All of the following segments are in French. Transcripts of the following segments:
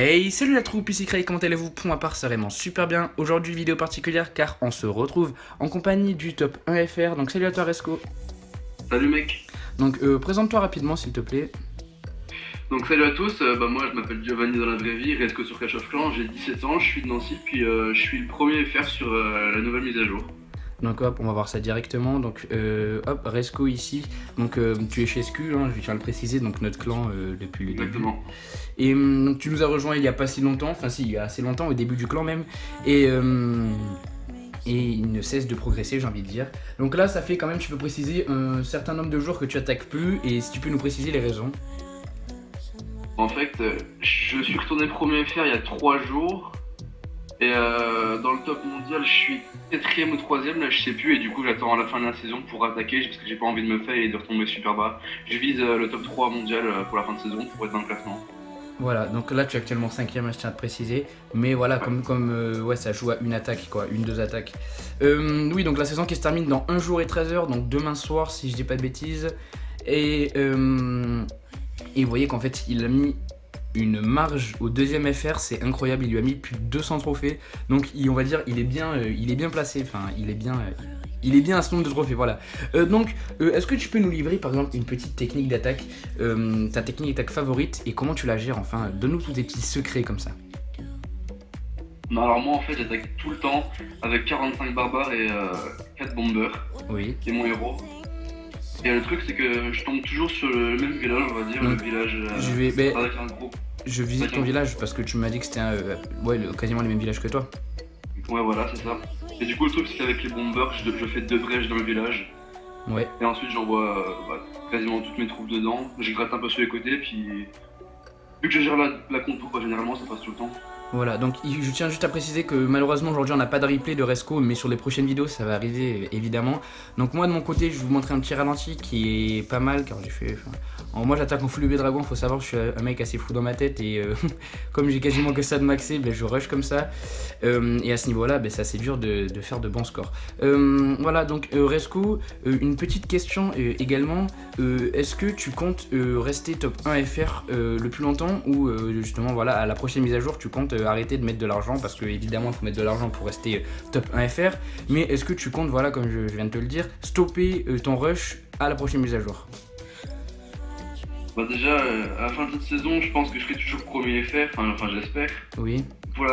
Hey, salut la troupe, ici Craig, comment allez-vous? Pour ma part, ça vraiment super bien. Aujourd'hui, vidéo particulière car on se retrouve en compagnie du top 1 FR. Donc, salut à toi, Resco. Salut mec. Donc, présente-toi rapidement, s'il te plaît. Donc salut à tous, moi je m'appelle Giovanni dans la vraie vie, Resco sur Clash of Clans, j'ai 17 ans, je suis de Nancy, puis je suis le premier FR sur la nouvelle mise à jour. Donc, hop, on va voir ça directement. Donc, hop, Resco ici. Donc, tu es chez SQ, hein, je tiens à le préciser, donc notre clan depuis le début. Exactement. Et donc, tu nous as rejoint il y a pas si longtemps, enfin, si, il y a assez longtemps, au début du clan même. Et il ne cesse de progresser, j'ai envie de dire. Donc là, ça fait quand même, tu peux préciser un certain nombre de jours que tu attaques plus, et si tu peux nous préciser les raisons. En fait, je suis retourné premier FR il y a 3 jours, et dans le top mondial je suis 4ème ou 3ème, là je sais plus, et du coup j'attends à la fin de la saison pour attaquer, parce que j'ai pas envie de me faire et de retomber super bas. Je vise le top 3 mondial pour la fin de saison, pour être dans le classement. Voilà, donc là tu es actuellement 5ème, je tiens à te préciser. Mais voilà, Ouais. ouais, ça joue à une attaque, quoi, deux attaques. Oui, donc la saison qui se termine dans 1 jour et 13 heures, donc demain soir, si je dis pas de bêtises. Et vous voyez qu'en fait, il a mis une marge au deuxième FR, c'est incroyable, il lui a mis plus de 200 trophées. Donc on va dire, il est bien placé, enfin, il est bien à ce nombre de trophées, voilà. Est-ce que tu peux nous livrer par exemple une petite technique d'attaque, ta technique d'attaque favorite et comment tu la gères, enfin, donne-nous tous tes petits secrets comme ça. Non, alors moi en fait j'attaque tout le temps avec 45 barbares et 4 bombers, Oui. qui est mon héros. Et le truc c'est que je tombe toujours sur le même village, on va dire, Donc, le village avec un gros. Je visite ton village parce que tu m'as dit que c'était quasiment les mêmes villages que toi. Ouais voilà c'est ça. Et du coup le truc c'est qu'avec les bombers je fais 2 brèches dans le village. Ouais. Et ensuite j'envoie quasiment toutes mes troupes dedans. Je gratte un peu sur les côtés puis vu que je gère la compo, généralement ça passe tout le temps. Voilà, donc je tiens juste à préciser que malheureusement aujourd'hui on n'a pas de replay de Resco, mais sur les prochaines vidéos ça va arriver évidemment. Donc moi de mon côté je vais vous montrer un petit ralenti qui est pas mal car j'ai fait... moi j'attaque en full UB dragon, faut savoir que je suis un mec assez fou dans ma tête et comme j'ai quasiment que ça de maxé, je rush comme ça. Et à ce niveau là c'est assez dur de faire de bons scores. Voilà, donc Resco, une petite question également, est-ce que tu comptes rester top 1 FR le plus longtemps ou justement voilà à la prochaine mise à jour tu comptes arrêter de mettre de l'argent parce que évidemment il faut mettre de l'argent pour rester top 1 FR, mais est-ce que tu comptes, voilà, comme je viens de te le dire, stopper ton rush à la prochaine mise à jour? Déjà à la fin de cette saison je pense que je serai toujours premier FR, enfin j'espère. Oui. Pour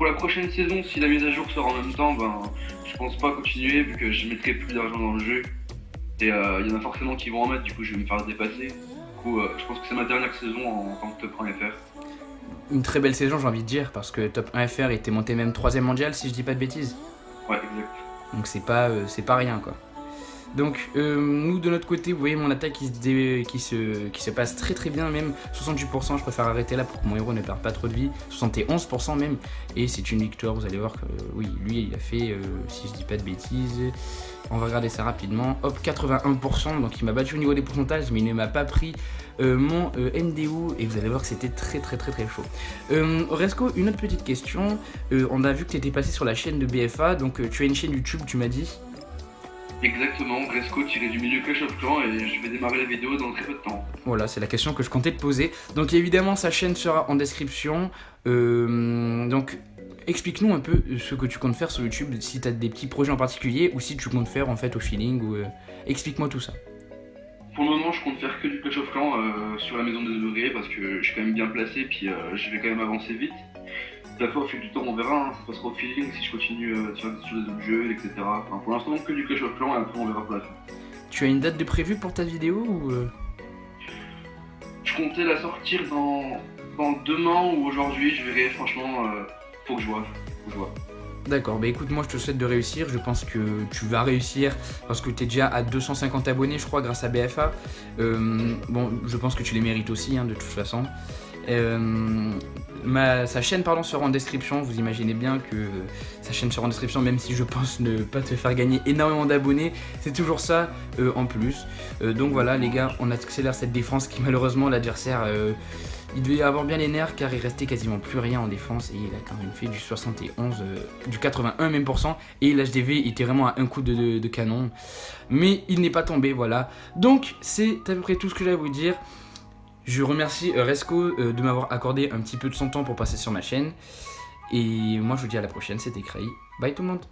la prochaine saison, si la mise à jour sort en même temps, je pense pas continuer vu que je mettrai plus d'argent dans le jeu. Et il y en a forcément qui vont en mettre, du coup je vais me faire dépasser. Du coup je pense que c'est ma dernière saison en tant que top 1 FR. Une très belle saison j'ai envie de dire parce que top 1 FR était monté même 3ème mondial si je dis pas de bêtises. Ouais exact. Donc c'est pas rien quoi. Donc nous de notre côté, vous voyez mon attaque qui se passe très très bien, même 68%, je préfère arrêter là pour que mon héros ne perde pas trop de vie, 71% même, et c'est une victoire, vous allez voir que oui, lui il a fait, si je dis pas de bêtises, on va regarder ça rapidement, hop, 81%, donc il m'a battu au niveau des pourcentages, mais il ne m'a pas pris mon NDO, et vous allez voir que c'était très très très très chaud. Resco, une autre petite question, on a vu que tu étais passé sur la chaîne de BFA, donc tu as une chaîne YouTube, tu m'as dit. Exactement, Resco tiré du milieu Clash of Clans et je vais démarrer la vidéo dans très peu de temps. Voilà, c'est la question que je comptais te poser. Donc évidemment, sa chaîne sera en description. Donc explique-nous un peu ce que tu comptes faire sur YouTube, si tu as des petits projets en particulier ou si tu comptes faire en fait au feeling. Explique-moi tout ça. Pour le moment je compte faire que du Clash of Clans sur la maison des ouvriers parce que je suis quand même bien placé puis je vais quand même avancer vite. La fois au fil du temps on verra, hein, ça passera au feeling si je continue sur les autres jeux, etc. Enfin, pour l'instant que du Clash of Clans et après on verra pour la suite. Tu as une date de prévue pour ta vidéo ou Je comptais la sortir dans demain ou aujourd'hui, je verrai, franchement, faut que je vois. D'accord, bah écoute, moi je te souhaite de réussir, je pense que tu vas réussir parce que tu es déjà à 250 abonnés je crois grâce à BFA. Bon, je pense que tu les mérites aussi de toute façon. Sa chaîne sera en description, vous imaginez bien que sa chaîne sera en description même si je pense ne pas te faire gagner énormément d'abonnés, c'est toujours ça en plus. Donc voilà les gars, on accélère cette défense qui malheureusement l'adversaire il devait avoir bien les nerfs car il restait quasiment plus rien en défense et il a quand même fait du 71, du 81 même %, et l'HDV était vraiment à un coup de canon. Mais il n'est pas tombé, voilà. Donc c'est à peu près tout ce que j'ai à vous dire. Je remercie Resco de m'avoir accordé un petit peu de son temps pour passer sur ma chaîne. Et moi je vous dis à la prochaine, c'était Cray. Bye tout le monde.